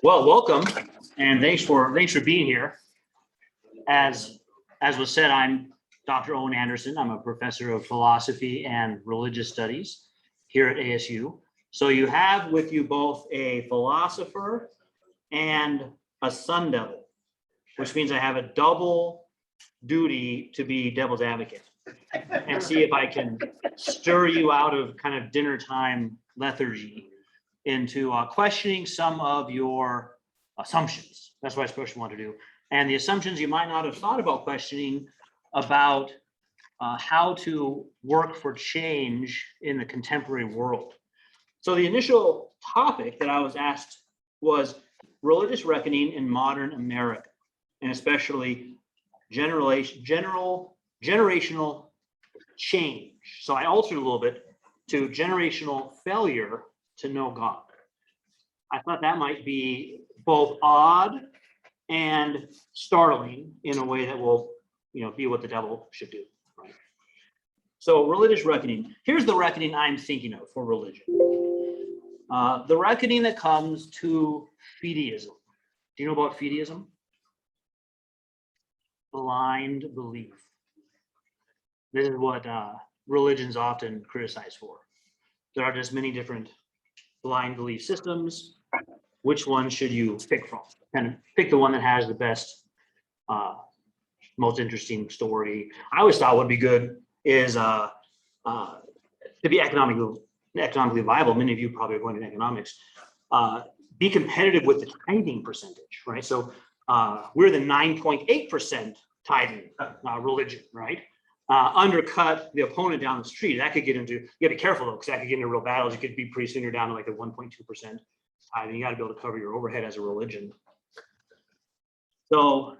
Well, welcome, and thanks for being here. As was said, I'm Dr. Owen Anderson. I'm a professor of philosophy and religious studies here at ASU. So you have with you both a philosopher and a sun devil, which means I have a double duty to be devil's advocate and see if I can stir you out of kind of dinner time lethargy into questioning some of your assumptions. That's what I especially want to do. And the assumptions you might not have thought about questioning about how to work for change in the contemporary world. So the initial topic that I was asked was religious reckoning in modern America, and especially generational change. So I altered a little bit to generational failure to know God. I thought that might be both odd and startling in a way that will, be what the devil should do. Right? So religious reckoning. Here's the reckoning I'm thinking of for religion. The reckoning that comes to fideism. Do you know about fideism? Blind belief. This is what religion's often criticized for. There are just many different blind belief systems. Which one should you pick from? Kind of pick the one that has the best, most interesting story. I always thought would be good is to be economically viable. Many of you probably are going in economics. Be competitive with the tithing percentage, right? So we're the 9.8% tithing religion, right? Undercut the opponent down the street. That could get into, you gotta be careful though, because that could get into real battles. You could be pretty soon you're down to like the 1.2% tithing. You gotta be able to cover your overhead as a religion. So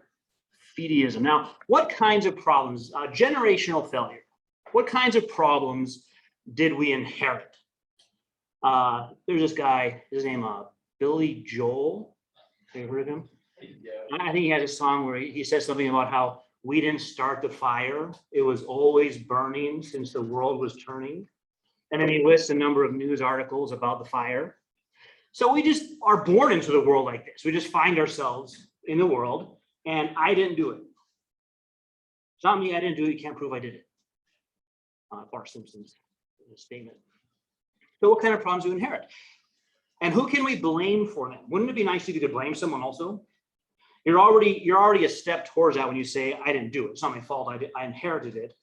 fideism. Now, what kinds of problems, generational failure, what kinds of problems did we inherit? There's this guy, his name Billy Joel. Have you heard of him? Yeah. I think he has a song where he says something about how we didn't start the fire. It was always burning since the world was turning. And then he lists a number of news articles about the fire. So we just are born into the world like this. We just find ourselves in the world, and I didn't do it. It's not me, I didn't do it. You can't prove I did it. Bart Simpson's statement. So what kind of problems do we inherit? And who can we blame for them? Wouldn't it be nice if you could blame someone also? You're already a step towards that when you say, I didn't do it. It's not my fault. I inherited it.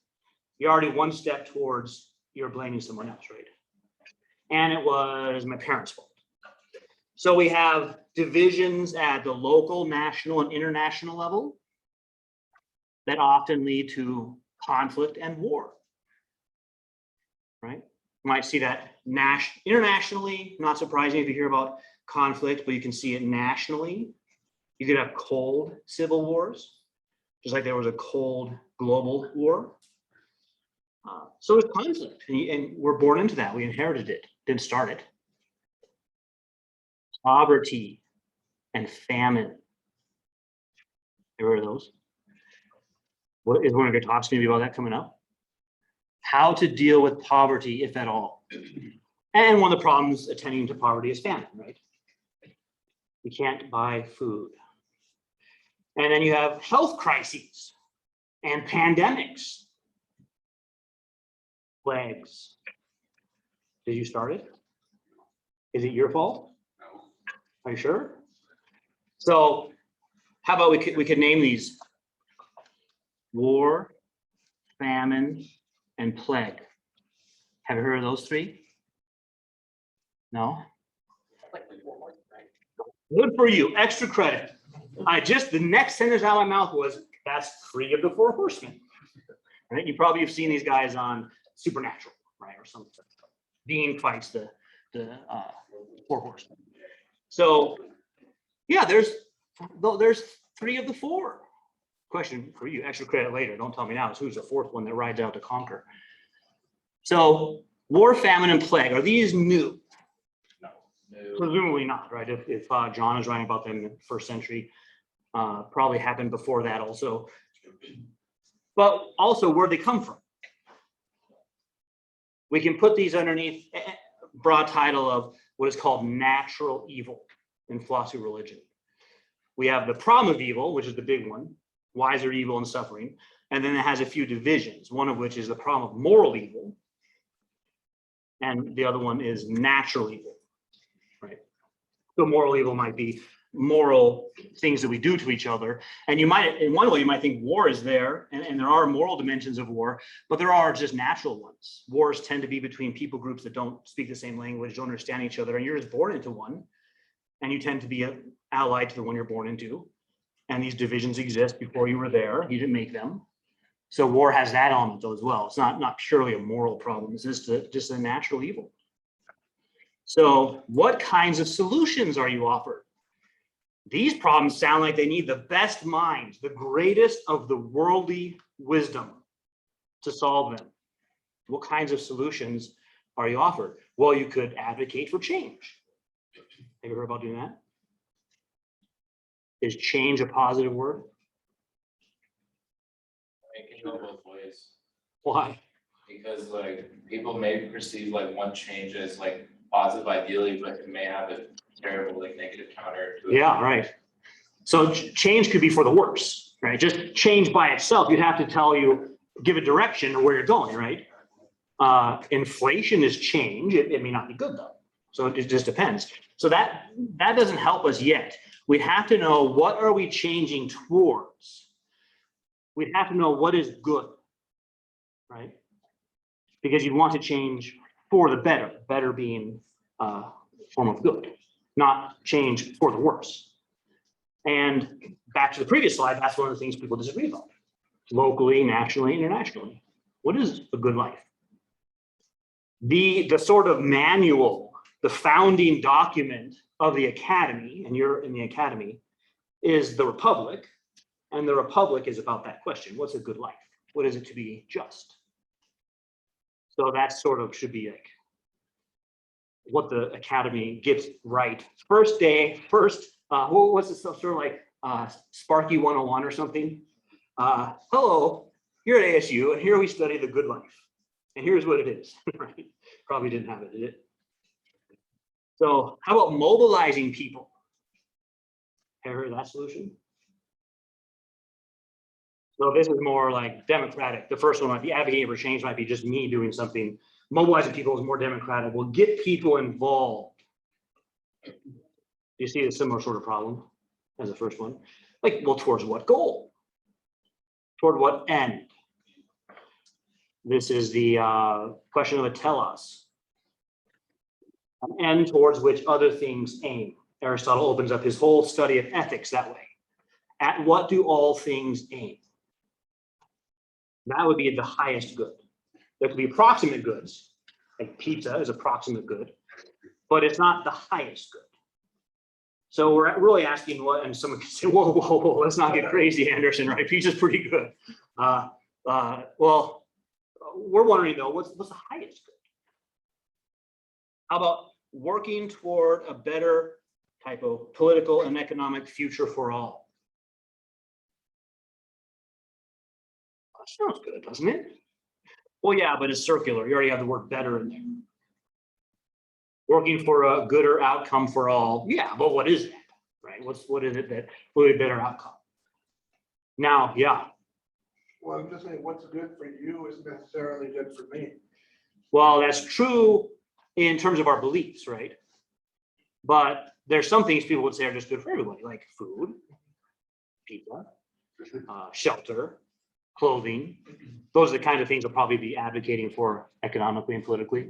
You're already one step towards you're blaming someone else, right? And it was my parents' fault. So we have divisions at the local, national, and international level that often lead to conflict and war, right? You might see that internationally, not surprising if you hear about conflict, but you can see it nationally. You could have cold civil wars, just like there was a cold global war. So there's conflict, and we're born into that. We inherited it, didn't start it. Poverty and famine. Ever heard of those? What is one of your talks maybe about that coming up? How to deal with poverty, if at all. And one of the problems attending to poverty is famine, right? You can't buy food. And then you have health crises and pandemics. Plagues. Did you start it? Is it your fault? No. Are you sure? So how about we could name these: war, famine, and plague. Have you heard of those three? No? Good for you, extra credit. The next sentence out of my mouth was, that's 3 of the 4 horsemen. Right? You probably have seen these guys on Supernatural, right? Or something. Dean fights the 4 horsemen. So yeah, there's 3 of the 4. Question for you, extra credit later. Don't tell me now. It's who's the 4th one that rides out to conquer. So war, famine, and plague, are these new? No. Presumably not, right? If John is writing about them in the 1st century, probably happened before that also. But also, where'd they come from? We can put these underneath a broad title of what is called natural evil in philosophy of religion. We have the problem of evil, which is the big one. Why is there evil and suffering? And then it has a few divisions, one of which is the problem of moral evil. And the other one is natural evil, right? So moral evil might be moral things that we do to each other. And you might, in one way, you might think war is there, and there are moral dimensions of war, but there are just natural ones. Wars tend to be between people groups that don't speak the same language, don't understand each other, and you're just born into one, and you tend to be allied to the one you're born into. And these divisions exist before you were there. You didn't make them. So war has that element though as well. It's not purely a moral problem. It's just a natural evil. So what kinds of solutions are you offered? These problems sound like they need the best minds, the greatest of the worldly wisdom to solve them. What kinds of solutions are you offered? Well, you could advocate for change. Have you heard about doing that? Is change a positive word? It can go both ways. Why? Because like people may perceive like one change as like positive ideally, but it may have a terrible like negative counter to it. Yeah, right. So change could be for the worse, right? Just change by itself, you'd have to give a direction of where you're going, right? Inflation is change. It may not be good though. So it just depends. So that doesn't help us yet. We have to know, what are we changing towards? We have to know what is good, right? Because you want to change for the better, better being a form of good, not change for the worse. And back to the previous slide, that's one of the things people disagree about, locally, nationally, internationally. What is a good life? The sort of manual, the founding document of the academy, and you're in the academy, is the Republic. And the Republic is about that question. What's a good life? What is it to be just? So that sort of should be like what the academy gets right. First day, what's this stuff, sort of like Sparky 101 or something? Hello, here at ASU, and here we study the good life. And here's what it is, right? Probably didn't have it, did it? So how about mobilizing people? Have you heard of that solution? So this is more like democratic. The first one might be advocating for change, might be just me doing something. Mobilizing people is more democratic. We'll get people involved. You see a similar sort of problem as the first one. Like, well, towards what goal? Toward what end? This is the question of a telos. An end towards which other things aim. Aristotle opens up his whole study of ethics that way. At what do all things aim? That would be the highest good. There could be approximate goods, like pizza is approximate good, but it's not the highest good. So we're really asking what, and someone can say, whoa, let's not get crazy, Anderson, right? Pizza's pretty good. Well, we're wondering though, what's the highest good? How about working toward a better type of political and economic future for all? Sounds good, doesn't it? Well, yeah, but it's circular. You already have the word better in there. Working for a gooder outcome for all. Yeah, but what is that? Right? What is it that will be a better outcome? Now, yeah. Well, I'm just saying what's good for you isn't necessarily good for me. Well, that's true in terms of our beliefs, right? But there's some things people would say are just good for everybody, like food, pizza, shelter, clothing. Those are the kind of things we'll probably be advocating for economically and politically.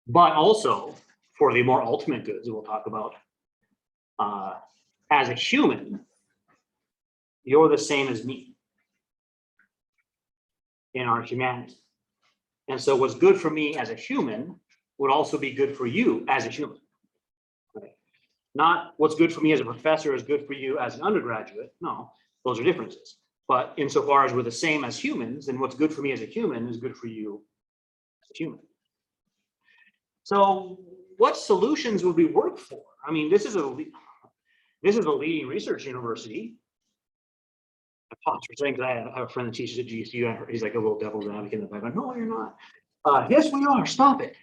But also for the more ultimate goods that we'll talk about. As a human, you're the same as me in our humanity. And so what's good for me as a human would also be good for you as a human. Right? Not what's good for me as a professor is good for you as an undergraduate. No, those are differences. But insofar as we're the same as humans, then what's good for me as a human is good for you as a human. So what solutions would we work for? I mean, this is a leading research university. I pause for a second because I have a friend that teaches at GCU. He's like a little devil's advocate in the Bible. No, you're not. Yes, we are. Stop it.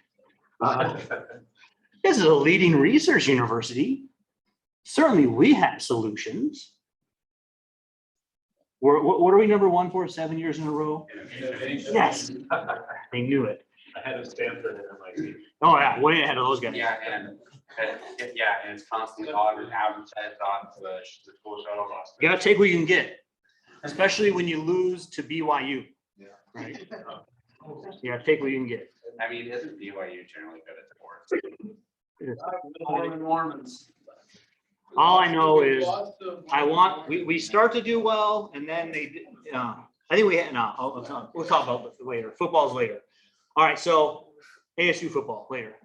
This is a leading research university. Certainly we have solutions. What are we number one for 7 years in a row? Yes. They knew it. Ahead of Stanford and MIT. Oh yeah, way ahead of those guys. Yeah, and it's constantly audited, advertised on to the school shuttle bus. You gotta take what you can get, especially when you lose to BYU. Yeah. Right? You gotta take what you can get. I mean, isn't BYU generally good at sports? Mormons. All I know is we start to do well, and then I think we had, no, we'll talk about it later. Football's later. All right, so ASU football later.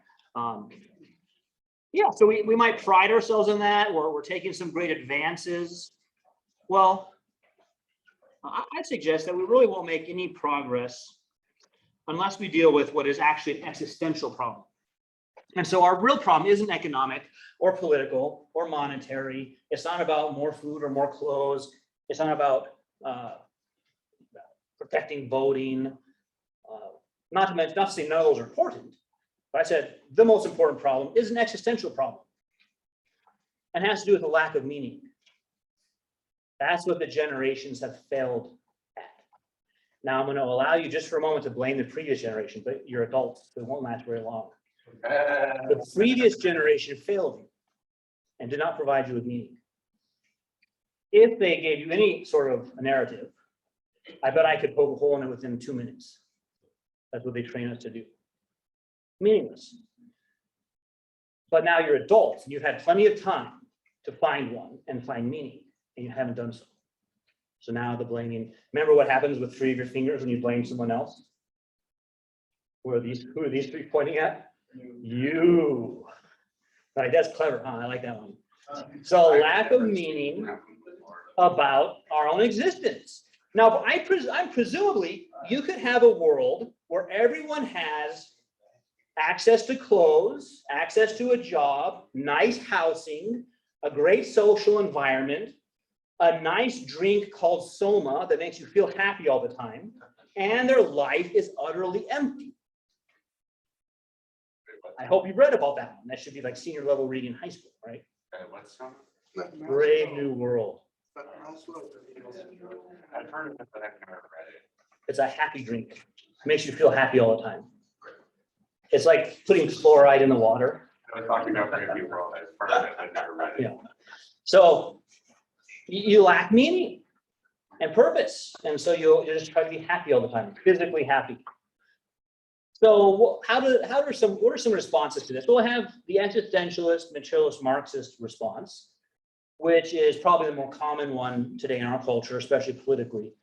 Yeah, so we might pride ourselves in that, or we're taking some great advances. Well, I'd suggest that we really won't make any progress unless we deal with what is actually an existential problem. And so our real problem isn't economic or political or monetary. It's not about more food or more clothes. It's not about protecting voting. Not to say none of those are important, but I said the most important problem is an existential problem and has to do with a lack of meaning. That's what the generations have failed at. Now I'm going to allow you just for a moment to blame the previous generation, but you're adults, so it won't last very long. The previous generation failed you and did not provide you with meaning. If they gave you any sort of a narrative, I bet I could poke a hole in it within 2 minutes. That's what they train us to do. Meaningless. But now you're adults and you've had plenty of time to find one and find meaning, and you haven't done so. So now the blaming. Remember what happens with 3 of your fingers when you blame someone else? Who are these 3 pointing at? You. Right, that's clever, huh? I like that one. So lack of meaning about our own existence. Now, I'm presumably you could have a world where everyone has access to clothes, access to a job, nice housing, a great social environment, a nice drink called soma that makes you feel happy all the time, and their life is utterly empty. I hope you read about that one. That should be like senior level reading in high school, right? What's some? Brave New World. I've heard of it, but I've never read it. It's a happy drink. It makes you feel happy all the time. It's like putting fluoride in the water. I was talking about Brave New World. I've heard of it, I've never read it. Yeah. So you lack meaning and purpose. And so you just try to be happy all the time, physically happy. So what are some responses to this? We'll have the existentialist, materialist, Marxist response, which is probably the more common one today in our culture, especially politically,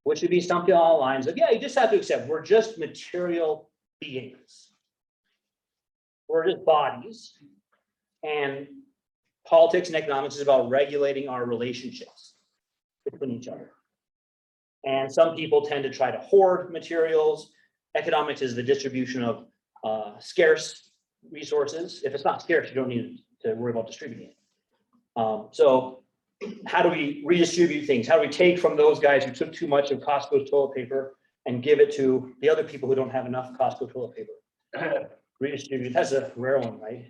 which would be something along the lines of, yeah, you just have to accept we're just material beings. We're just bodies. And politics and economics is about regulating our relationships between each other. And some people tend to try to hoard materials. Economics is the distribution of scarce resources. If it's not scarce, you don't need to worry about distributing it. So how do we redistribute things? How do we take from those guys who took too much of Costco's toilet paper and give it to the other people who don't have enough Costco toilet paper? Redistribute, that's a rare one, right?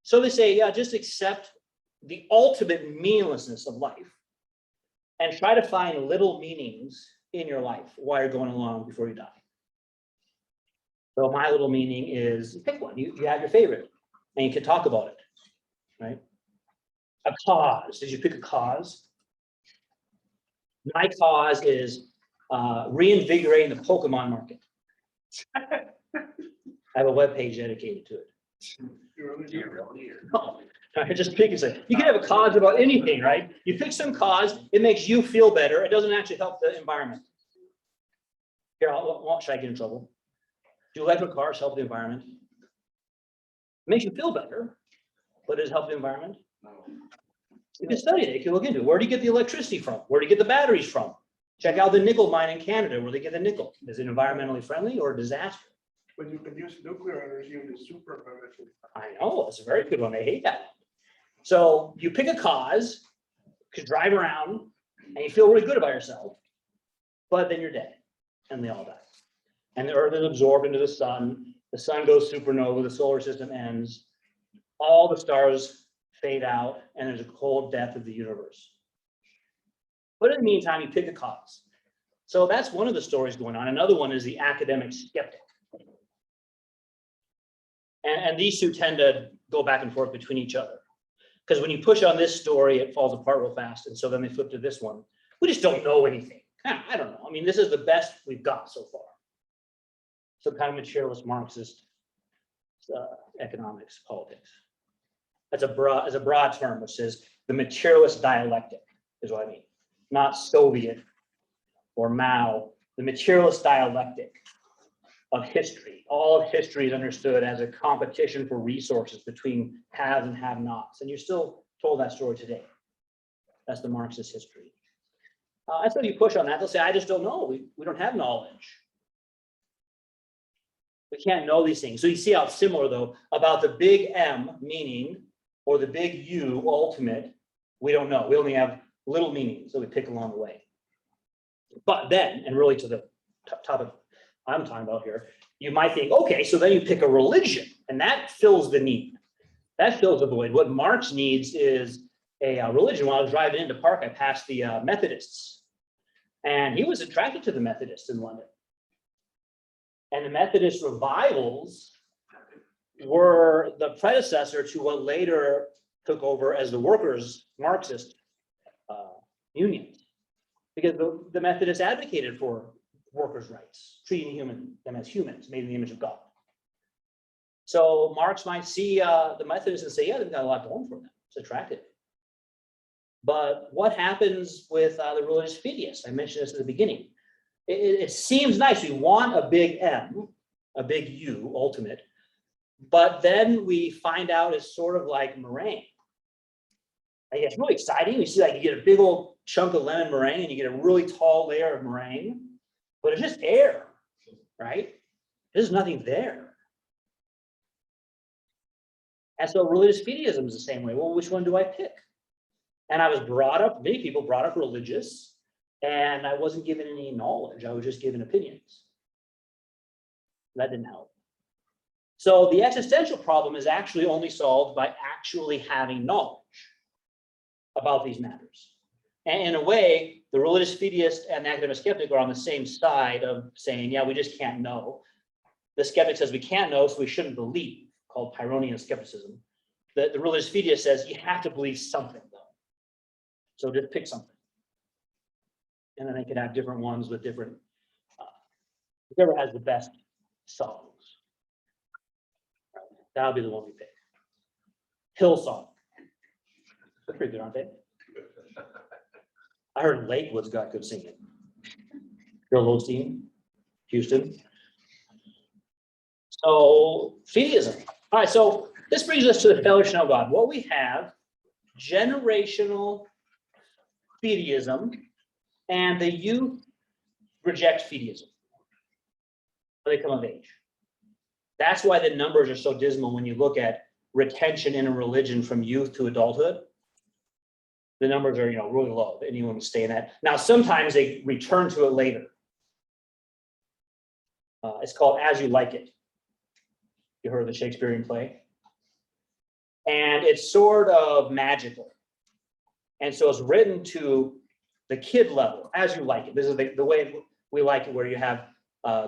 So they say, yeah, just accept the ultimate meaninglessness of life and try to find little meanings in your life while you're going along before you die. So my little meaning is, pick one, you have your favorite and you can talk about it, right? A cause, did you pick a cause? My cause is reinvigorating the Pokemon market. I have a webpage dedicated to it. No, I just pick it. You can have a cause about anything, right? You pick some cause, it makes you feel better. It doesn't actually help the environment. Here, should I get in trouble? Do electric cars help the environment? It makes you feel better, but does it help the environment? No. You can study it. You can look into it. Where do you get the electricity from? Where do you get the batteries from? Check out the nickel mine in Canada, where they get the nickel. Is it environmentally friendly or a disaster? But you can use nuclear energy in the super energy. I know, it's a very good one. I hate that one. So you pick a cause, could drive around, and you feel really good about yourself, but then you're dead, and they all die. and the Earth is absorbed into the sun goes supernova, the solar system ends, all the stars fade out, and there's a cold death of the universe. But in the meantime, you pick a cause. So that's one of the stories going on. Another one is the academic skeptic. And these two tend to go back and forth between each other. Because when you push on this story, it falls apart real fast. And so then they flip to this one. We just don't know anything. I don't know. I mean, this is the best we've got so far. Some kind of materialist Marxist economics, politics. That's a broad term, which says the materialist dialectic is what I mean. Not Soviet or Mao, the materialist dialectic of history. All of history is understood as a competition for resources between haves and have-nots. And you're still told that story today. That's the Marxist history. And so you push on that, they'll say, I just don't know. We don't have knowledge. We can't know these things. So you see how it's similar, though, about the big M, meaning, or the big U, ultimate, we don't know. We only have little meanings that we pick along the way. But then, and really to the topic I'm talking about here, you might think, okay, so then you pick a religion, and that fills the need. That fills the void. What Marx needs is a religion. While I was driving into Park, I passed the Methodists, and he was attracted to the Methodists in London. And the Methodist revivals were the predecessor to what later took over as the workers' Marxist unions, because the Methodists advocated for workers' rights, treating them as humans, made in the image of God. So Marx might see the Methodists and say, yeah, they've got a lot going for them. It's attractive. But what happens with the religious fideists? I mentioned this at the beginning. It seems nice. We want a big M, a big U, ultimate. But then we find out it's sort of like meringue. Like, it's really exciting. You see, like, you get a big old chunk of lemon meringue and you get a really tall layer of meringue, but it's just air, right? There's nothing there. And so religious fideism is the same way. Well, which one do I pick? And I was brought up, many people brought up religious, and I wasn't given any knowledge. I was just given opinions. That didn't help. So the existential problem is actually only solved by actually having knowledge about these matters. And in a way, the religious fideist and the academic skeptic are on the same side of saying, yeah, we just can't know. The skeptic says we can't know, so we shouldn't believe, called Pyrrhonian skepticism. The religious fideist says you have to believe something, though. So just pick something. And then they could have different ones with different, whoever has the best songs. That'll be the one we pick. Hillsong. They're pretty good, aren't they? I heard Lakewood's got good singing. Joel Osteen, Houston. So fideism. All right, so this brings us to the fellowship of God. What we have, generational fideism, and the youth reject fideism when they come of age. That's why the numbers are so dismal when you look at retention in a religion from youth to adulthood. The numbers are, really low. Anyone can stay in that. Now, sometimes they return to it later. It's called As You Like It. You heard of the Shakespearean play? And it's sort of magical. And so it's written to the kid level, as you like it. This is the way we like it, where you have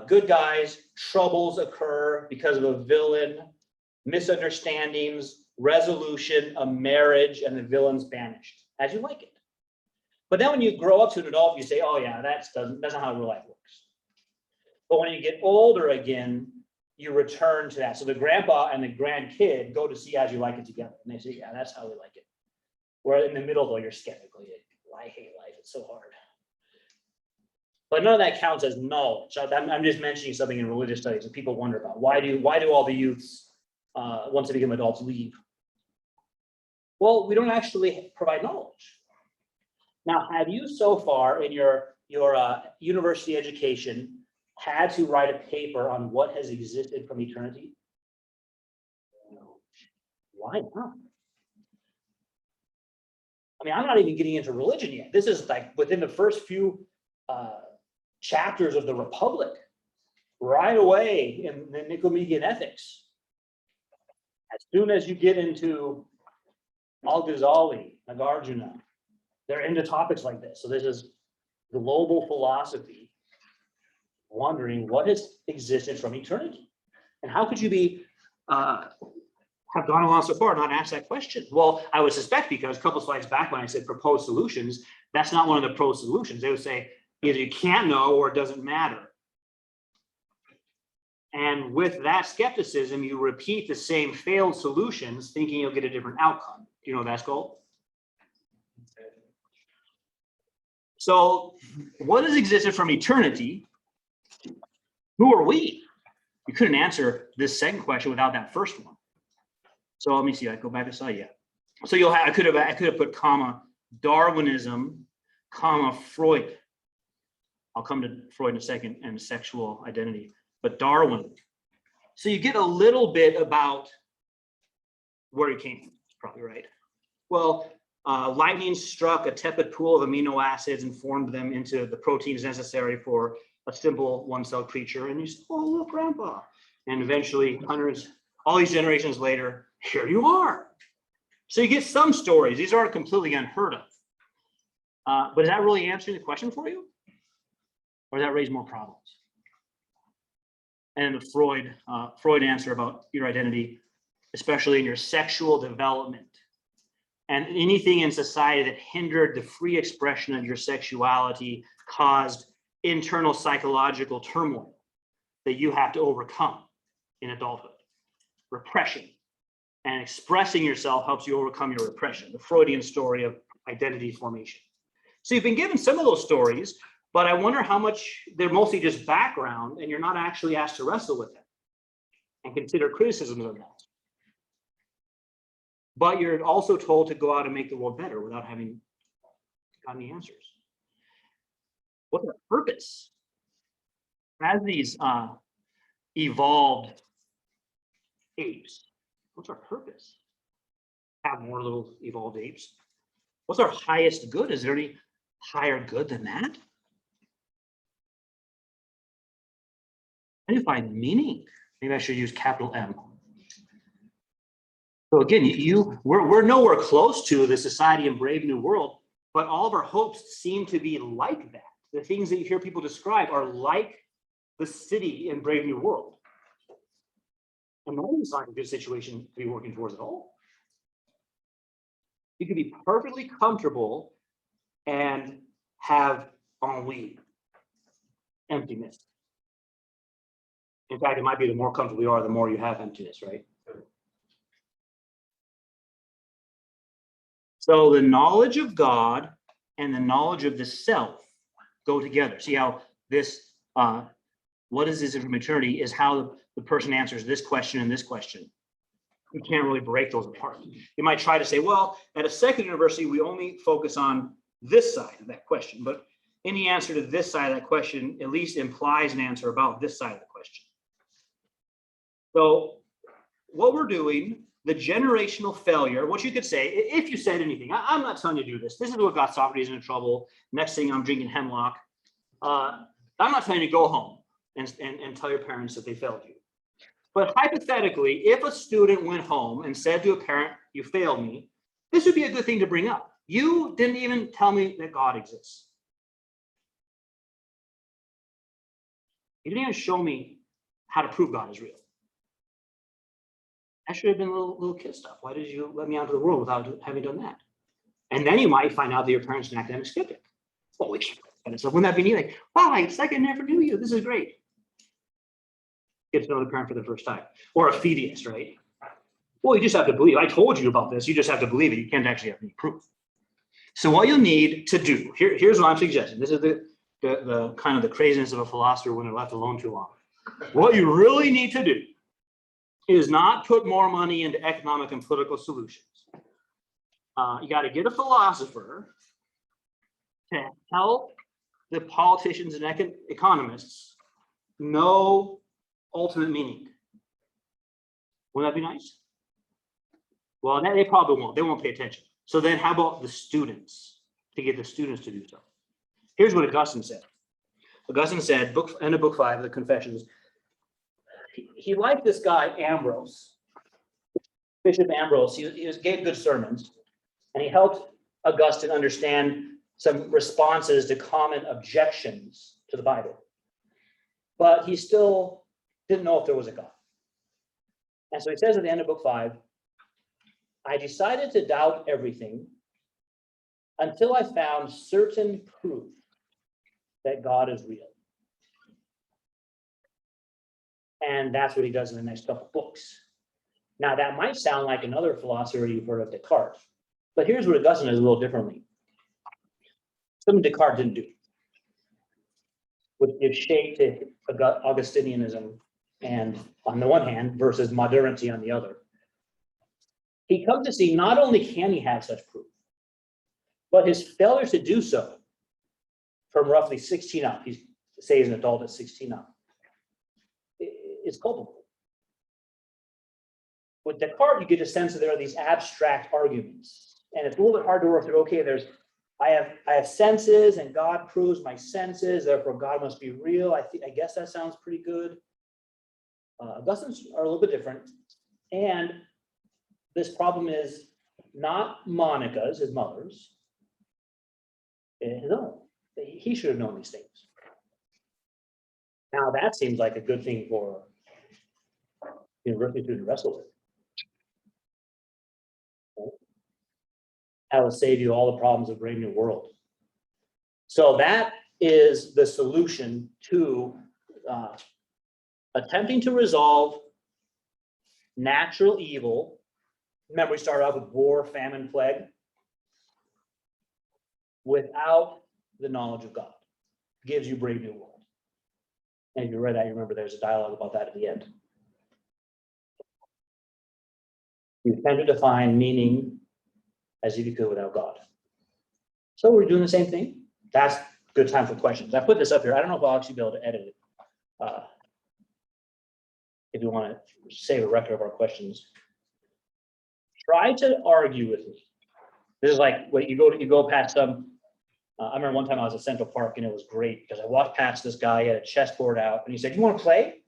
good guys, troubles occur because of a villain, misunderstandings, resolution, a marriage, and the villain's banished. As you like it. But then when you grow up to an adult, you say, oh yeah, that's not how real life works. But when you get older again, you return to that. So the grandpa and the grandkid go to see As You Like It together. And they say, yeah, that's how we like it. Where in the middle, though, you're skeptical. I hate life. It's so hard. But none of that counts as knowledge. I'm just mentioning something in religious studies that people wonder about. Why do all the youths, once they become adults, leave? Well, we don't actually provide knowledge. Now, have you so far in your university education had to write a paper on what has existed from eternity? No. Why not? I mean, I'm not even getting into religion yet. This is like within the first few chapters of the Republic. right away in the Nicomachean Ethics. As soon as you get into Al-Ghazali, Nagarjuna, they're into topics like this. So this is global philosophy, wondering what has existed from eternity. And how could you be have gone along so far and not ask that question? Well, I would suspect because a couple slides back when I said proposed solutions, that's not one of the proposed solutions. They would say either you can't know or it doesn't matter. And with that skepticism, you repeat the same failed solutions, thinking you'll get a different outcome. Do you know that, Skull? So what has existed from eternity? Who are we? You couldn't answer this second question without that first one. So let me see, I go back to slide, yeah. So you'll have, I could have put comma, Darwinism, comma, Freud. I'll come to Freud in a second and sexual identity, but Darwin. So you get a little bit about where he came from, probably right. Well, lightning struck a tepid pool of amino acids and formed them into the proteins necessary for a simple one-cell creature. And you say, oh, look, Grandpa. And eventually, hundreds, all these generations later, here you are. So you get some stories. These aren't completely unheard of. But is that really answering the question for you? Or does that raise more problems? And the Freud answer about your identity, especially in your sexual development, and anything in society that hindered the free expression of your sexuality caused internal psychological turmoil that you have to overcome in adulthood. Repression. And expressing yourself helps you overcome your repression, the Freudian story of identity formation. So you've been given some of those stories, but I wonder how much they're mostly just background and you're not actually asked to wrestle with them and consider criticisms of that. But you're also told to go out and make the world better without having gotten the answers. What's our purpose? As these evolved apes, what's our purpose? Have more little evolved apes. What's our highest good? Is there any higher good than that? How do you find meaning? Maybe I should use capital M. So again, we're nowhere close to the society in Brave New World, but all of our hopes seem to be like that. The things that you hear people describe are like the city in Brave New World. And that's not a good situation to be working towards at all. You could be perfectly comfortable and have ennui, emptiness. In fact, it might be the more comfortable you are, the more you have emptiness, right? So the knowledge of God and the knowledge of the self go together. See how this, what is this from eternity, is how the person answers this question and this question. You can't really break those apart. You might try to say, well, at a secular university, we only focus on this side of that question, but any answer to this side of that question at least implies an answer about this side of the question. So what we're doing, the generational failure, what you could say, if you said anything, I'm not telling you to do this. This is what got Socrates into trouble. Next thing, I'm drinking hemlock. I'm not telling you to go home and tell your parents that they failed you. But hypothetically, if a student went home and said to a parent, you failed me, this would be a good thing to bring up. You didn't even tell me that God exists. You didn't even show me how to prove God is real. That should have been little kid stuff. Why did you let me out of the world without having done that? And then you might find out that your parents are an academic skeptic. Holy shit. And so wouldn't that be neat? Like, wow, it's like I never knew you. This is great. Get to know the parent for the first time. Or a fideist, right? Well, you just have to believe. I told you about this. You just have to believe it. You can't actually have any proof. So what you'll need to do, here's what I'm suggesting. This is the kind of the craziness of a philosopher when they're left alone too long. What you really need to do is not put more money into economic and political solutions. You got to get a philosopher to help the politicians and economists know ultimate meaning. Wouldn't that be nice? Well, they probably won't. They won't pay attention. So then how about the students, to get the students to do so? Here's what Augustine said. Augustine said, end of book 5 of the Confessions, he liked this guy Ambrose, Bishop Ambrose. Gave good sermons, and he helped Augustine understand some responses to common objections to the Bible. But he still didn't know if there was a God. And so he says at the end of book 5, I decided to doubt everything until I found certain proof that God is real. And that's what he does in the next couple books. Now, that might sound like another philosopher you've heard of, Descartes. But here's what Augustine does a little differently. Something Descartes didn't do, which gives shape to Augustinianism, and on the one hand, versus modernity on the other. He comes to see not only can he have such proof, but his failure to do so from roughly 16 up, he's say he's an adult at 16 up, is culpable. With Descartes, you get a sense that there are these abstract arguments, and it's a little bit hard to work through. Okay, I have senses, and God proves my senses, therefore God must be real. I guess that sounds pretty good. Augustine's are a little bit different, and this problem is not Monica's, his mother's, his own. He should have known these things. Now that seems like a good thing for university to wrestle with. That will save you all the problems of Brave New World. So that is the solution to attempting to resolve natural evil. Remember, we started off with war, famine, plague, without the knowledge of God. Gives you Brave New World. And if you read that, you remember there's a dialogue about that at the end. You tend to define meaning as if you could without God. So we're doing the same thing. That's good time for questions. I put this up here. I don't know if I'll actually be able to edit it. If you want to save a record of our questions. Try to argue with me. This is like when you go past some. I remember one time I was at Central Park and it was great because I walked past this guy, he had a chessboard out, and he said, "You want to play?" I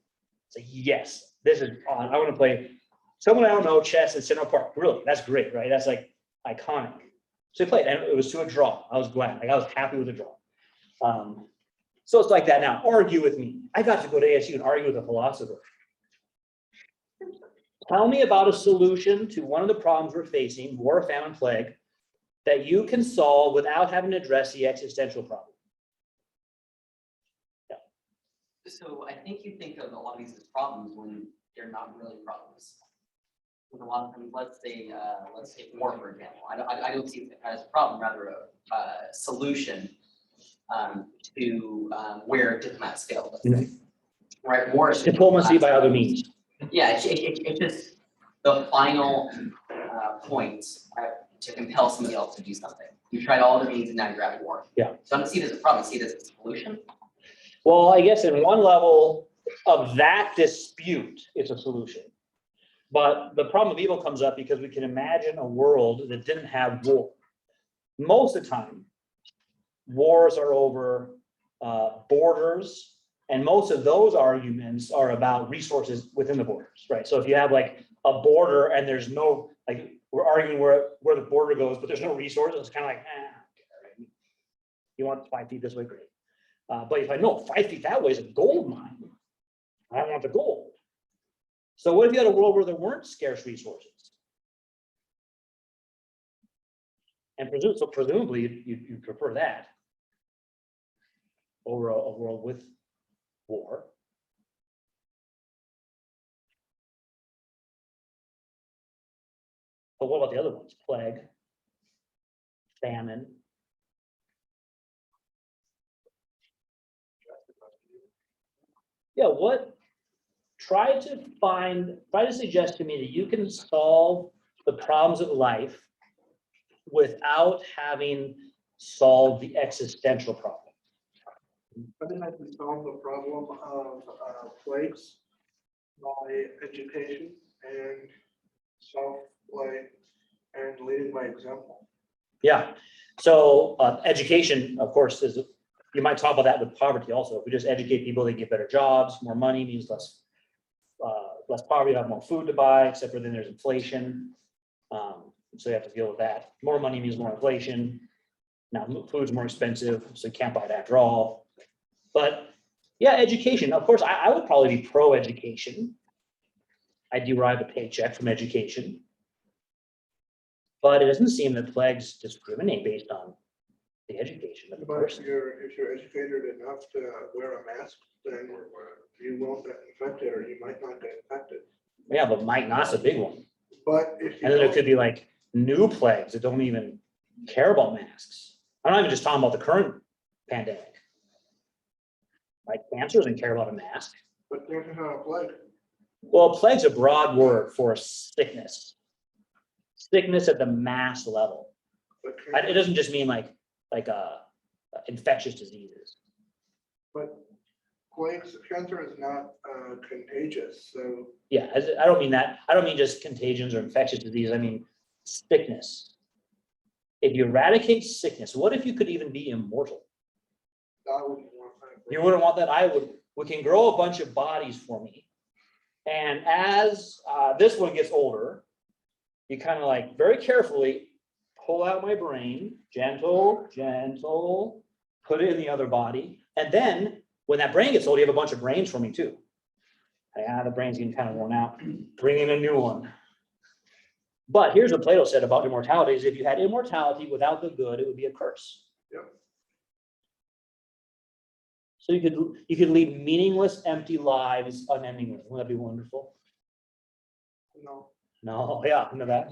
said, "Yes, this is on. I want to play someone I don't know chess at Central Park." Really, that's great, right? That's like iconic. So he played, and it was to a draw. I was glad. Like I was happy with the draw. So it's like that now. Argue with me. I got to go to ASU and argue with a philosopher. Tell me about a solution to one of the problems we're facing, war, famine, plague, that you can solve without having to address the existential problem. Yeah. So I think you think of a lot of these as problems when they're not really problems. With a lot of times, let's take war, for example. I don't see it as a problem, rather a solution to where diplomats fail. Let's say. Right, war is Diplomacy by other means. Yeah, it's just the final point to compel somebody else to do something. You tried all the means and now you're at war. Yeah. So I don't see it as a problem, I see it as a solution. Well, I guess in one level of that dispute, it's a solution. But the problem of evil comes up because we can imagine a world that didn't have war. Most of the time, wars are over borders, and most of those arguments are about resources within the borders, right? So if you have like a border and there's no, like we're arguing where the border goes, but there's no resources, it's kind of like, right? You want 5 feet this way, great. But if I know 5 feet that way is a gold mine, I want the gold. So what if you had a world where there weren't scarce resources? And presumably you prefer that over a world with war. But what about the other ones? Plague, famine. Yeah, try to suggest to me that you can solve the problems of life without having solved the existential problem. I think I can solve the problem of plagues by education and self-play and leading by example. Yeah. So education, of course, you might talk about that with poverty also. If we just educate people, they get better jobs, more money means less less poverty, you have more food to buy, except for then there's inflation. So you have to deal with that. More money means more inflation. Now food's more expensive, so you can't buy it after all. But yeah, education. Of course, I would probably be pro-education. I derive a paycheck from education. But it doesn't seem that plagues discriminate based on the education of the But if person. you're educated enough to wear a mask, then you won't get infected, or you might not get infected. Yeah, but might not's a big one. But if you And then there don't, could be like new plagues that don't even care about masks. I'm not even just talking about the current pandemic. Like cancer doesn't care about a mask. but there's not a plague. Well, plague's a broad word for sickness. Sickness at the mass level. But It doesn't just mean like infectious diseases. But plagues, cancer is not contagious, so Yeah, I don't mean that. I don't mean just contagions or infectious disease. I mean sickness. If you eradicate sickness, what if you could even be immortal? I wouldn't want that. You wouldn't want that. I would. We can grow a bunch of bodies for me. And as this one gets older, you kind of like very carefully pull out my brain, gentle, put it in the other body. And then when that brain gets old, you have a bunch of brains for me too. The brain's getting kind of worn out. Bring in a new one. But here's what Plato said about immortality is if you had immortality without the good, it would be a curse. Yep. So you could lead meaningless, empty lives unendingly. Wouldn't that be wonderful? No. No, yeah, into that.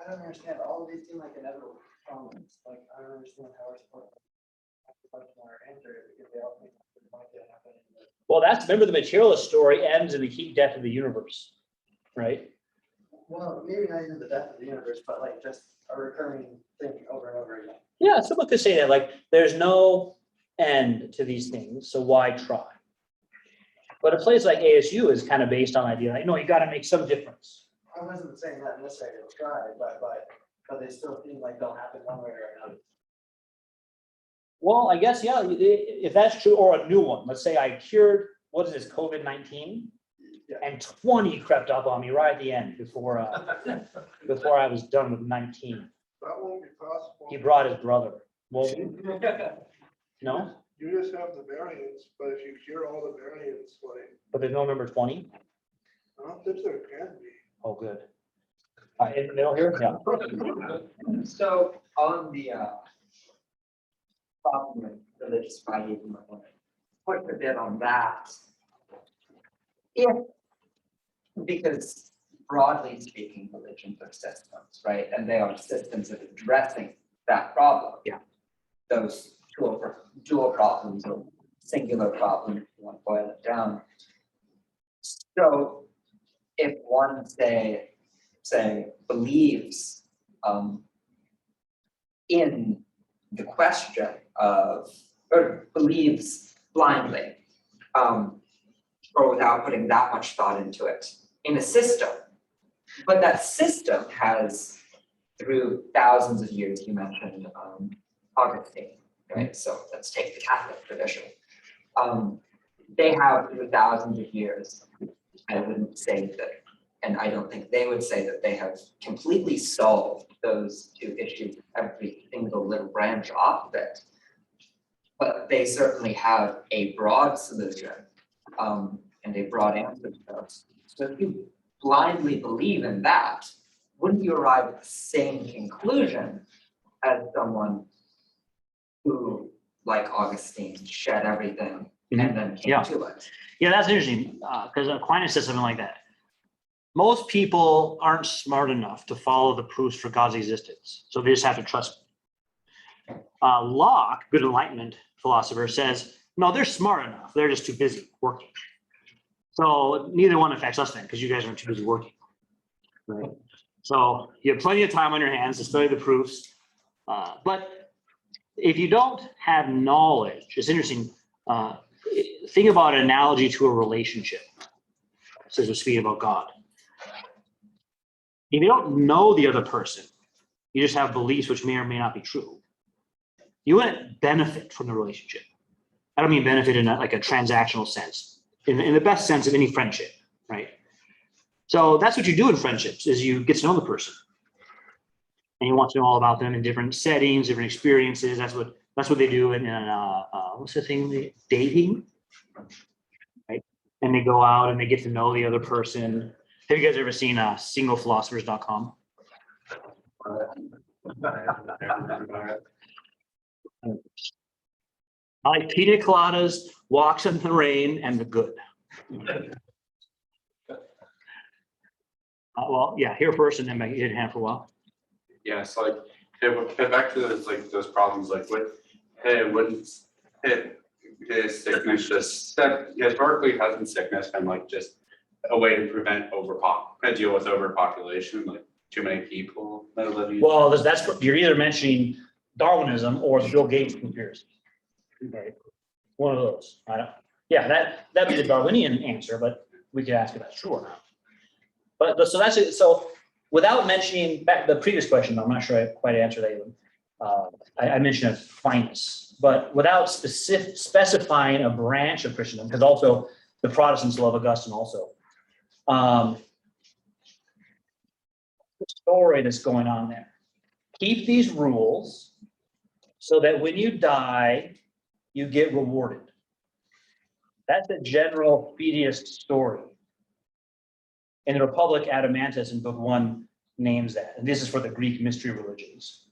I don't understand, all of these seem like inevitable problems, like, I don't understand how we're supposed to have a question or answer it, because they all think it might happen. Well, remember the materialist story ends in the heat death of the universe, right? Well, maybe not even the death of the universe, but like just a recurring thing over and over again. Yeah, someone could say that, like, there's no end to these things, so why try? But a place like ASU is kind of based on the idea, like, no, you got to make some difference. I wasn't saying that necessarily to try, but they still seem like they'll happen one way or another. Well, I guess, yeah, if that's true, or a new one. Let's say I cured, what is this, COVID-19? Yeah. And 20 crept up on me right at the end before I was done with 19. That won't be possible. He brought his brother. Well, no, You just have the variants, but if you cure all the variants, like, but there's no number 20. I don't think there can be. Oh, good. In the middle here, yeah. So on the problem with religious values, I want to put a bit on that. Because broadly speaking, religions are systems, right? And they are systems of addressing that problem. Yeah. Those dual problems or singular problem, if you want to boil it down. So if one say believes in the question of, or believes blindly, or without putting that much thought into it, in a system, but that system has, through thousands of years, you mentioned Augustine, right? So let's take the Catholic tradition. They have, through thousands of years, I wouldn't say that, and I don't think they would say that they have completely solved those two issues, every single little branch off of it. But they certainly have a broad solution and a broad answer to those. So if you blindly believe in that, wouldn't you arrive at the same conclusion as someone who, like Augustine, shed everything and then came Yeah. to it? Yeah, that's interesting, because Aquinas says something like that. Most people aren't smart enough to follow the proofs for God's existence, so they just have to trust me. Locke, good Enlightenment philosopher, says, no, they're smart enough, they're just too busy working. So neither one affects us then, because you guys aren't too busy working. Right? So you have plenty of time on your hands to study the proofs, but if you don't have knowledge, it's interesting, think about an analogy to a relationship. Says we're speaking about God. If you don't know the other person, you just have beliefs which may or may not be true. You wouldn't benefit from the relationship. I don't mean benefit in like a transactional sense, in the best sense of any friendship, right? So that's what you do in friendships is you get to know the person. And you want to know all about them in different settings, different experiences. That's what they do in what's the thing? Dating, right? And they go out and they get to know the other person. Have you guys ever seen singlephilosophers.com? I like pina coladas, walks in the rain, and the good. Well, yeah, here first and then make it hand for a while. Yeah, so like, hey, we'll get back to those, like, those problems, like, wouldn't is sickness just, that historically hasn't sickness been like just a way to prevent deal with overpopulation, like too many people that are living? Well, that's you're either mentioning Darwinism or the Bill Gates conspiracy. Okay, one of those. I don't. Yeah, that'd be the Darwinian answer, but we could ask if that's true or not. But so that's it. So without mentioning back the previous question, I'm not sure I quite answered that even. I mentioned Aquinas, but without specifying a branch of Christendom, because also the Protestants love Augustine also. The story that's going on there. Keep these rules so that when you die, you get rewarded. That's the general fideist story. In the Republic, Adamantus in Book 1 names that. And this is for the Greek mystery religions.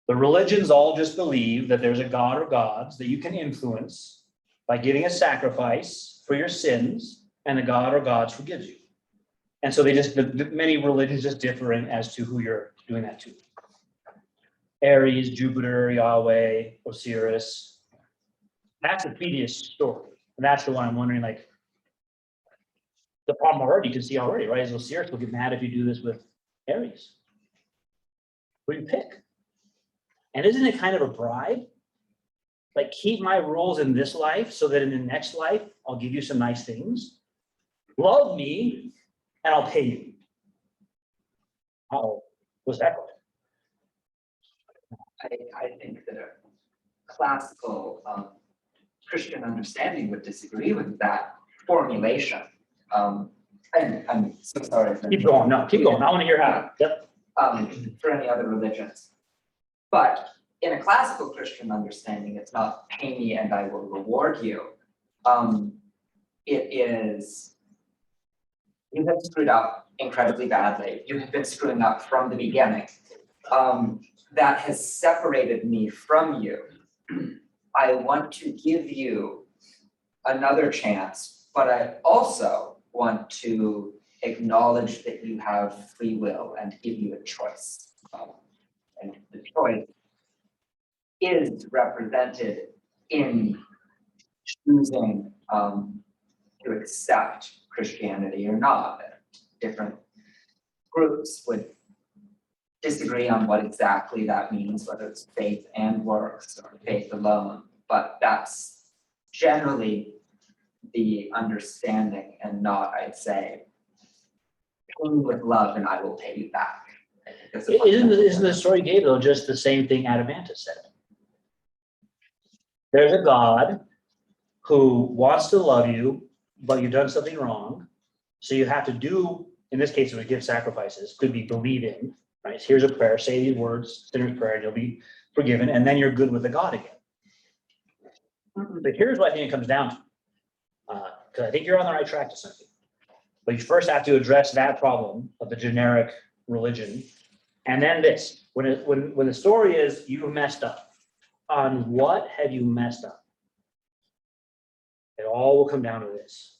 The religions all just believe that there's a god or gods that you can influence by giving a sacrifice for your sins, and the god or gods forgives you. And so many religions just differ in as to who you're doing that to. Ares, Jupiter, Yahweh, Osiris. That's the fideist story. And that's the one I'm wondering, like, the problem already, you can see already, right? Is Osiris will get mad if you do this with Ares. Who do you pick? And isn't it kind of a bribe? Like, keep my rules in this life so that in the next life, I'll give you some nice things. Love me, and I'll pay you. Oh, what's that called? I think that a classical Christian understanding would disagree with that formulation. And I'm so sorry. Keep going. No, keep going. I want to hear how. Yep. For any other religions. But in a classical Christian understanding, it's not pay me and I will reward you. It is, you have screwed up incredibly badly. You have been screwing up from the beginning. That has separated me from you. I want to give you another chance, but I also want to acknowledge that you have free will and give you a choice. And the choice is represented in choosing to accept Christianity or not. Different groups would disagree on what exactly that means, whether it's faith and works or faith alone, but that's generally the understanding and not, I'd say, pay me with love and I will pay you back. Isn't the story Gabe though just the same thing Adamantus said? There's a God who wants to love you, but you've done something wrong. So you have to do, in this case, it would give sacrifices, could be believing, right? Here's a prayer, say these words, sinner's prayer, and you'll be forgiven, and then you're good with the God again. But here's what I think it comes down to. Because I think you're on the right track to something. But you first have to address that problem of the generic religion. And then this, when the story is you messed up, on what have you messed up? It all will come down to this.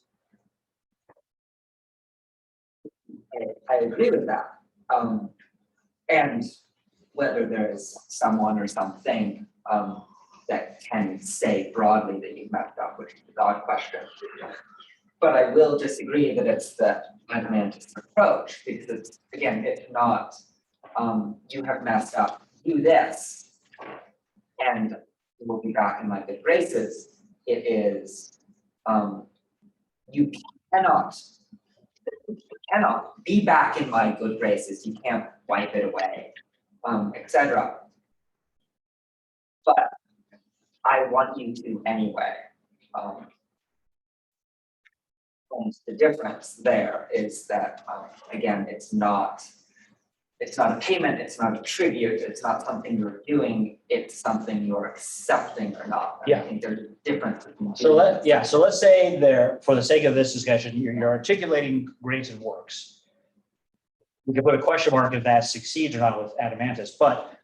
I agree with that. And whether there's someone or something that can say broadly that you messed up, which is a odd question. But I will disagree that it's the Adamantus approach, because it's, again, it's not you have messed up, do this, and we'll be back in my good graces. It is you cannot be back in my good graces. You can't wipe it away, etc. But I want you to anyway. And the difference there is that, again, it's not a payment, it's not a tribute, it's not something you're doing, it's something you're accepting or not. And I Yeah. think there's a difference between. So let's say there, for the sake of this discussion, you're articulating grace and works. We can put a question mark if that succeeds or not with Adamantis, but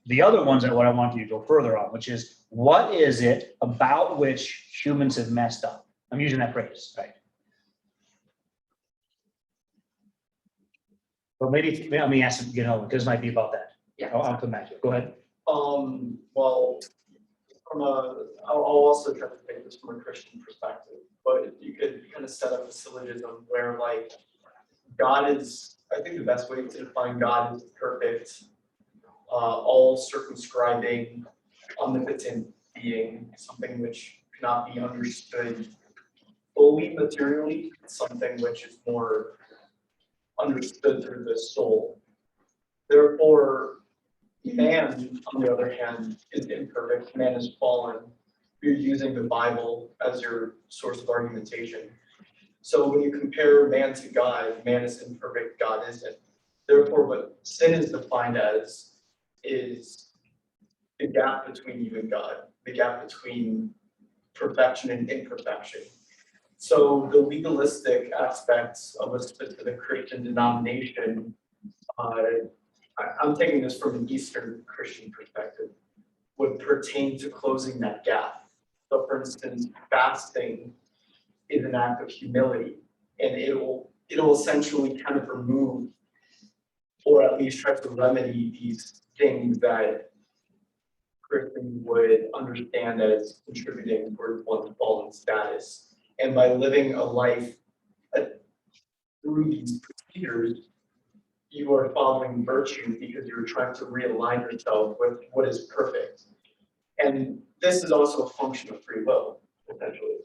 the other ones are what I want you to go further on, which is what is it about which humans have messed up? I'm using that phrase, right? But maybe let me ask, because it might be about that. Yeah. I'll come back to it. Go ahead. Well, I'll also try to take this from a Christian perspective, but you could kind of set up a syllogism where like God is, I think the best way to define God is perfect, all circumscribing, omnipotent being, something which cannot be understood fully materially, something which is more understood through the soul. Therefore, man, on the other hand, is imperfect. Man is fallen. You're using the Bible as your source of argumentation. So when you compare man to God, man is imperfect, God isn't. Therefore, what sin is defined as is the gap between you and God, the gap between perfection and imperfection. So the legalistic aspects of a specific Christian denomination, I'm taking this from an Eastern Christian perspective, would pertain to closing that gap. So for instance, fasting is an act of humility, and it'll essentially kind of remove, or at least try to remedy these things that Christians would understand as contributing towards one's fallen status. And by living a life through these procedures, you are following virtue because you're trying to realign yourself with what is perfect. And this is also a function of free will, essentially.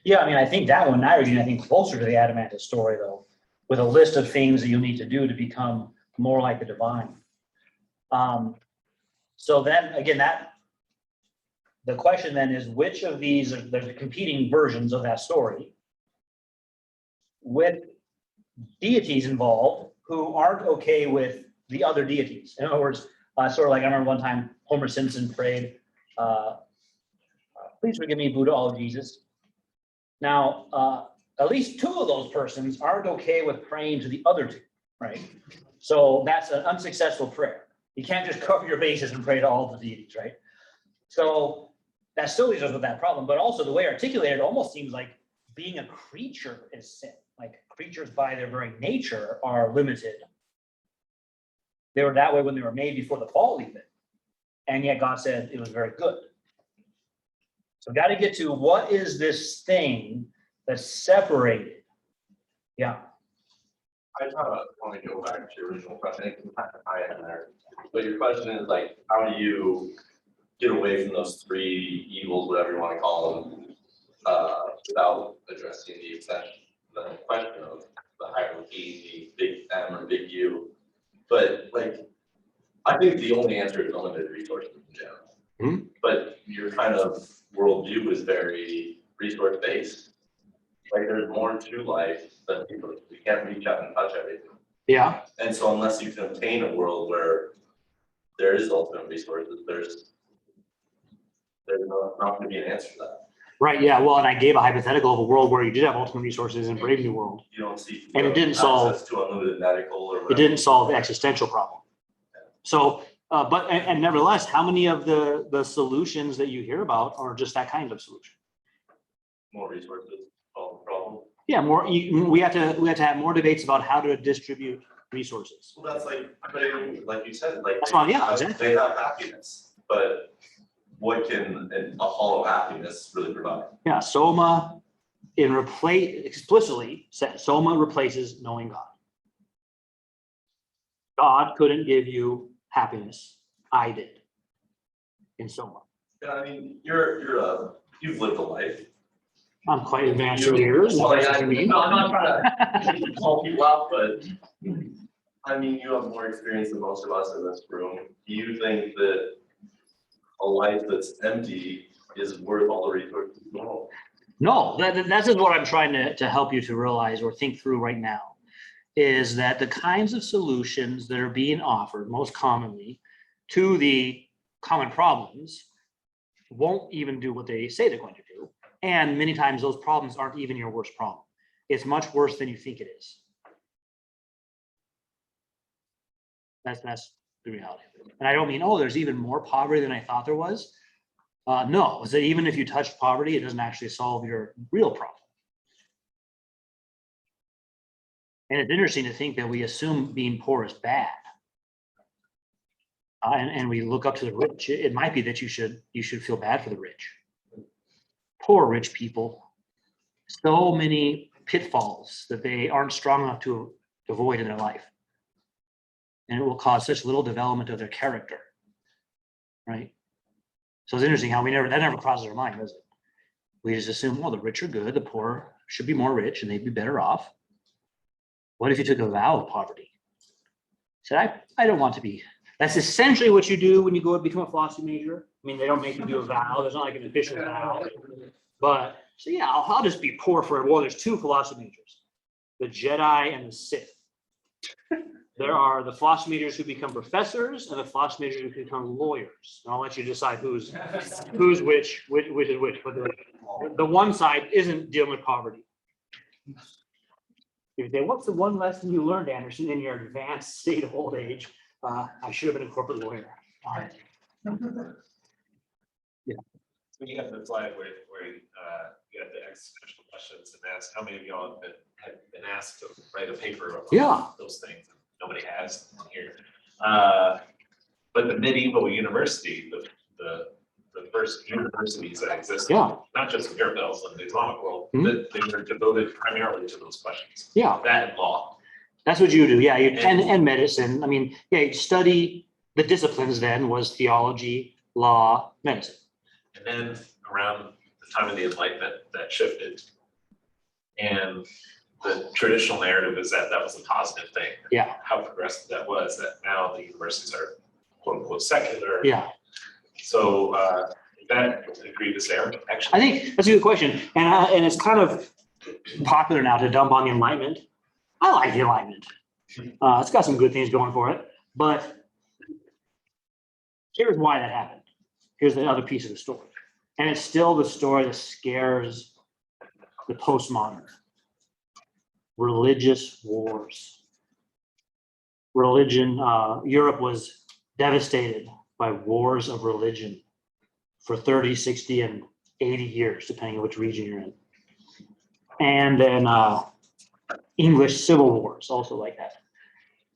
Yeah, I mean, I think that one, I think closer to the Adamantis story though, with a list of things that you need to do to become more like the divine. So then again, the question then is which of these are the competing versions of that story with deities involved who aren't okay with the other deities. In other words, sort of like I remember one time Homer Simpson prayed, please forgive me, Buddha, all of Jesus. Now, at least two of those persons aren't okay with praying to the other two, right? So that's an unsuccessful prayer. You can't just cover your bases and pray to all the deities, right? So that still leaves us with that problem, but also the way articulated almost seems like being a creature is sin. Like creatures by their very nature are limited. They were that way when they were made before the fall even. And yet God said it was very good. So got to get to what is this thing that's separated? Yeah. I kind of want to go back to your original question. I can kind of tie in there. But your question is like, how do you get away from those three evils, whatever you want to call them, without addressing the question of the hierarchy, the big M or big U? But like, I think the only answer is unlimited resources in general. But your kind of worldview is very resource based. Like there's more to life than people, we can't reach out and touch everything. Yeah. And so unless you can obtain a world where there is ultimate resources, there's not going to be an answer to that. Right. Yeah. Well, and I gave a hypothetical of a world where you did have ultimate resources in Brave New World. You don't see. And it didn't solve. Access to unlimited medical or whatever. It didn't solve the existential problem. So, but nevertheless, how many of the solutions that you hear about are just that kind of solution? More resources, solve the problem. Yeah, we have to have more debates about how to distribute resources. Well, that's like, but like you said, like That's fine, yeah, exactly. they have happiness, but what can a hollow happiness really provide? Yeah, Soma explicitly said Soma replaces knowing God. God couldn't give you happiness. I did in Soma. Yeah, I mean, you've lived a life. I'm quite advanced in years. Well, like, I'm not trying to call people out, but I mean, you have more experience than most of us in this room. Do you think that a life that's empty is worth all the resources in the world? No, that's just what I'm trying to help you to realize or think through right now, is that the kinds of solutions that are being offered most commonly to the common problems won't even do what they say they're going to do. And many times those problems aren't even your worst problem. It's much worse than you think it is. That's the reality of it. And I don't mean, oh, there's even more poverty than I thought there was. No, is that even if you touch poverty, it doesn't actually solve your real problem. And it's interesting to think that we assume being poor is bad. And we look up to the rich. It might be that you should feel bad for the rich. Poor rich people, so many pitfalls that they aren't strong enough to avoid in their life. And it will cause such little development of their character, right? So it's interesting how that never crosses our mind, does it? We just assume, well, the rich are good, the poor should be more rich and they'd be better off. What if you took a vow of poverty? Said, I don't want to be. That's essentially what you do when you go and become a philosophy major. I mean, they don't make you do a vow. There's not like an official vow. But so yeah, I'll just be poor forever. Well, there's two philosophy majors, the Jedi and the Sith. There are the philosophy majors who become professors and the philosophy majors who become lawyers. And I'll let you decide who's which is which. But the one side isn't dealing with poverty. If you say, what's the one lesson you learned, Anderson, in your advanced state of old age? I should have been a corporate lawyer. So you have the slide where you have the existential questions and ask how many of y'all have been asked to write a paper on those things. Nobody has here. But the medieval university, the first universities that existed, not just in Europe, but also in the Islamic world, that they were devoted primarily to those questions. Yeah. That and law. That's what you do. Yeah. And medicine. I mean, yeah, you study the disciplines then was theology, law, medicine. And then around the time of the Enlightenment, that shifted. And the traditional narrative is that that was a positive thing. Yeah. How progressive that was, that now the universities are quote unquote secular. Yeah. So that a grievous error, actually. I think that's a good question. And it's kind of popular now to dump on the Enlightenment. I like the Enlightenment. It's got some good things going for it. But here's why that happened. Here's the other piece of the story. And it's still the story that scares the postmodern. Religious wars. Religion, Europe was devastated by wars of religion for 30, 60, and 80 years, depending on which region you're in. And then English civil wars, also like that.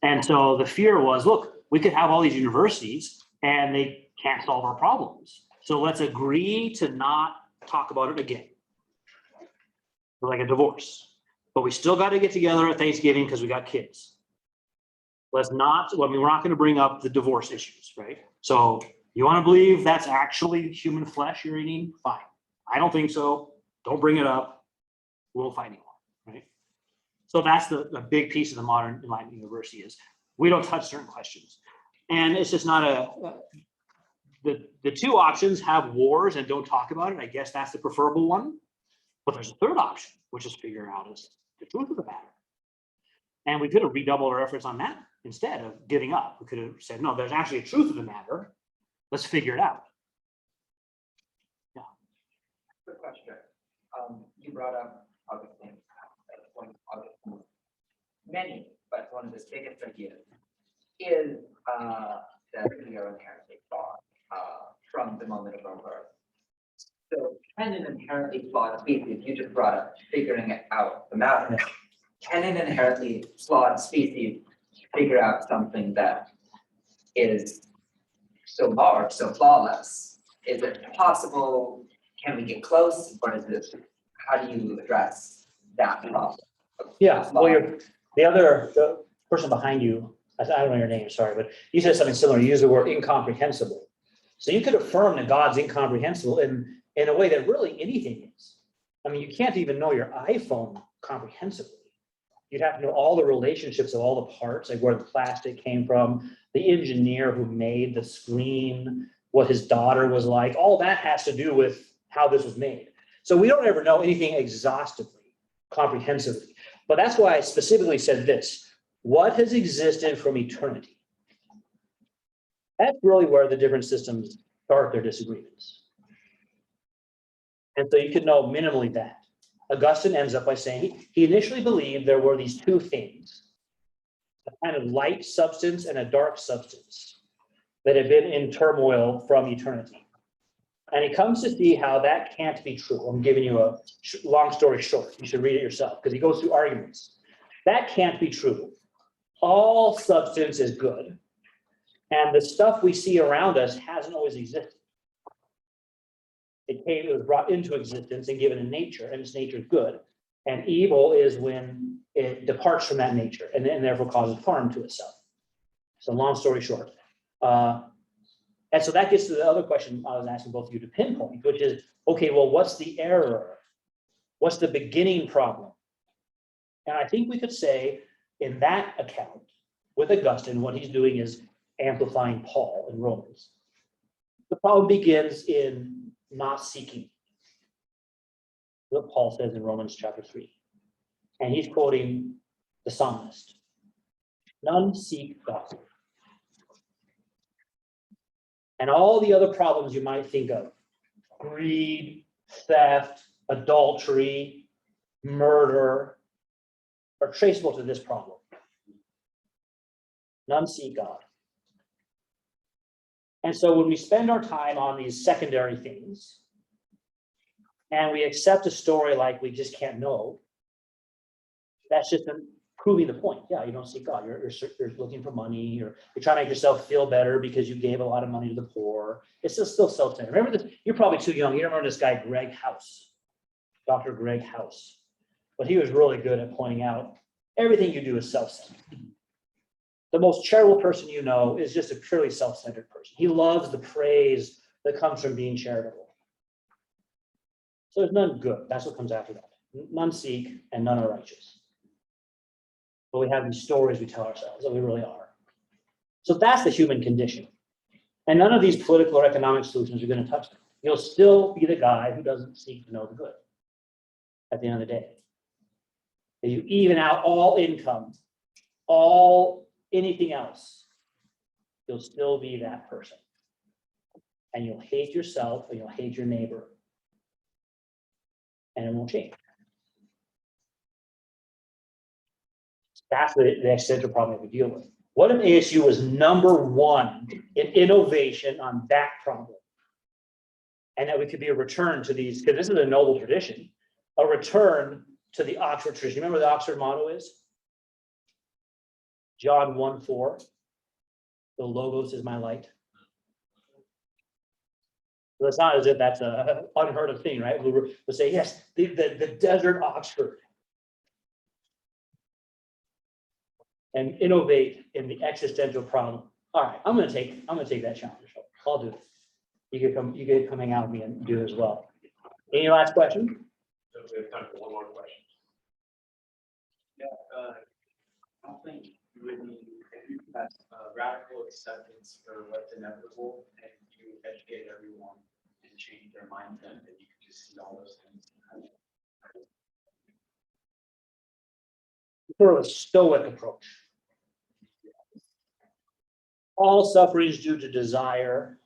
And so the fear was, look, we could have all these universities and they can't solve our problems. So let's agree to not talk about it again. Like a divorce. But we still got to get together at Thanksgiving because we got kids. Let's not, well, I mean, we're not going to bring up the divorce issues, right? So you want to believe that's actually human flesh you're eating? Fine. I don't think so. Don't bring it up. We won't fight anymore, right? So that's the big piece of the modern Enlightenment university is we don't touch certain questions. And it's just not the two options have wars and don't talk about it. I guess that's the preferable one. But there's a third option, which is figure out is the truth of the matter. And we could have redoubled our efforts on that instead of giving up. We could have said, no, there's actually a truth of the matter. Let's figure it out. Yeah. Good question. You brought up other things. Many, but one of the biggest ideas is that we are inherently flawed from the moment of our birth. So can an inherently flawed species, you just brought up figuring it out the matter. Can an inherently flawed species figure out something that is so large, so flawless? Is it possible? Can we get close? Or is it, how do you address that problem? Yeah, well, the person behind you, I don't know your name, sorry, but you said something similar. You used the word incomprehensible. So you could affirm that God's incomprehensible in a way that really anything is. I mean, you can't even know your iPhone comprehensively. You'd have to know all the relationships of all the parts, like where the plastic came from, the engineer who made the screen, what his daughter was like. All that has to do with how this was made. So we don't ever know anything exhaustively, comprehensively. But that's why I specifically said this. What has existed from eternity? That's really where the different systems start their disagreements. And so you could know minimally that. Augustine ends up by saying he initially believed there were these two things, a kind of light substance and a dark substance that had been in turmoil from eternity. And he comes to see how that can't be true. I'm giving you a long story short. You should read it yourself because he goes through arguments. That can't be true. All substance is good. And the stuff we see around us hasn't always existed. It was brought into existence and given a nature, and its nature is good. And evil is when it departs from that nature and therefore causes harm to itself. So long story short. And so that gets to the other question I was asking both of you to pinpoint, which is, okay, well, what's the error? What's the beginning problem? And I think we could say in that account with Augustine, what he's doing is amplifying Paul in Romans. The problem begins in not seeking what Paul says in Romans chapter 3. And he's quoting the psalmist. None seek God. And all the other problems you might think of, greed, theft, adultery, murder, are traceable to this problem. None seek God. And so when we spend our time on these secondary things, and we accept a story like we just can't know, that's just proving the point. Yeah, you don't seek God. You're looking for money, or you're trying to make yourself feel better because you gave a lot of money to the poor. It's still self-centered. Remember this? You're probably too young. You remember this guy, Greg House, Dr. Greg House. But he was really good at pointing out everything you do is self-centered. The most charitable person you know is just a purely self-centered person. He loves the praise that comes from being charitable. So there's none good. That's what comes after that. None seek and none are righteous. But we have these stories we tell ourselves that we really are. So that's the human condition. And none of these political or economic solutions are going to touch them. You'll still be the guy who doesn't seek to know the good at the end of the day. If you even out all income, anything else, you'll still be that person. And you'll hate yourself and you'll hate your neighbor. And it won't change. That's the existential problem that we deal with. What if ASU was #1 in innovation on that problem? And that we could be a return to these, because this is a noble tradition, a return to the Oxford tradition. Remember what the Oxford motto is? John 1:4, the Logos is my light. So it's not as if that's an unheard of thing, right? We'll say, yes, the desert Oxford. And innovate in the existential problem. All right, I'm gonna take that challenge. I'll do it. You could come hang out with me and do it as well. Any last question? So we have time for one more question. Yeah, I don't think you would need that radical acceptance for what's inevitable, and you educate everyone and change their mindset, and you can just see all those things. Sort of a stoic approach. All suffering is due to desire.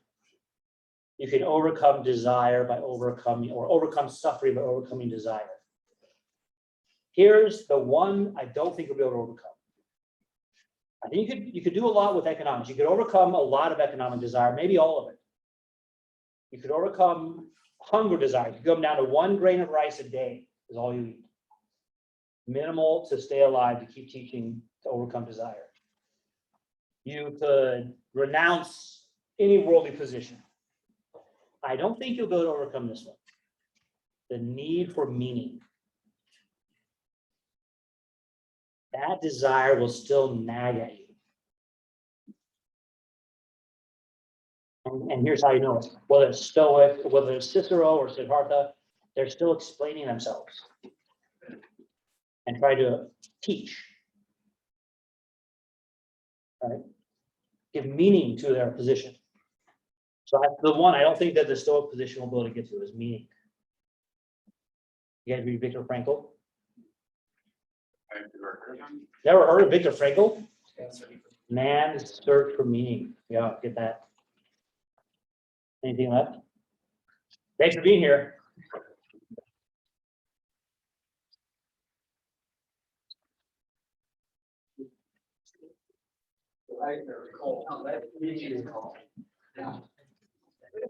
You can overcome desire by overcoming, or overcome suffering by overcoming desire. Here's the one I don't think we'll be able to overcome. I think you could do a lot with economics. You could overcome a lot of economic desire, maybe all of it. You could overcome hunger desire. You could come down to 1 grain of rice a day is all you eat. Minimal to stay alive, to keep teaching, to overcome desire. You could renounce any worldly position. I don't think you'll be able to overcome this one. The need for meaning. That desire will still nag at you. And here's how you know it. Whether it's Stoic, whether it's Cicero or Siddhartha, they're still explaining themselves and try to teach. Right? Give meaning to their position. So the one I don't think that the Stoic position will be able to get to is meaning. You guys read Viktor Frankl? I've never heard of them. Never heard of Viktor Frankl? Answer. Man's Search for Meaning. Yeah, get that. Anything left? Thanks for being here. I recall, that,